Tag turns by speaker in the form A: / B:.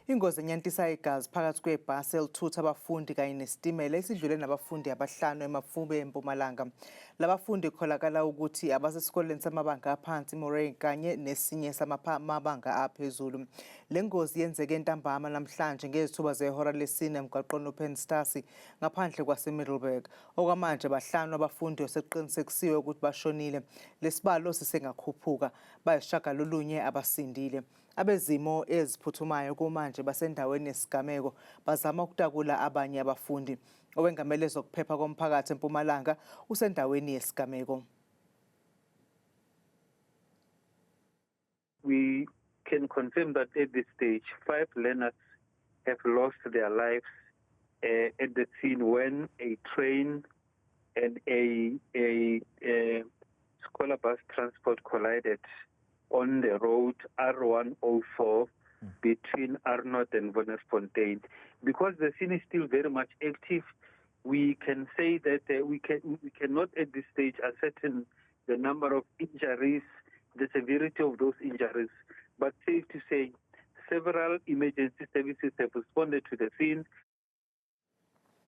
A: Ingozi enyantisa igazi phakathi kwebhasi elithutha abafundi kanye nesitimela esidlule nabafundi abahlanu eMafube eMpumalanga. Labafundi kukholakala ukuthi abasesikoleni samabanga aphansi Moray kanye nesinye samabanga aphezulu. Le ngozi yenzeke ntambama namhlanje ngezithuba zehora lesine emgwaqweni uPenstasi ngaphandle kwaseMiddelburg. Okwamanje bahlanu abafundi osekuqinisekisiwe ukuthi bashonile. Lesibalo sisengakhuphuka bayishagalolunye abasindile. Abezimo eziphuthumayo kumanje basendaweni yesigameko bazama ukutakula abanye abafundi. Owengamele zokuphepha komphakathi eMpumalanga usendaweni yesigameko.
B: We can confirm that at this stage 5 learners have lost their lives at the scene when a train and a scholar bus transport collided on the road R104 between Arnott and Wonderfontein. Because the scene is still very much active, we can say that we cannot at this stage ascertain the number of injuries, the severity of those injuries, but safe to say several emergency services have responded to the scene.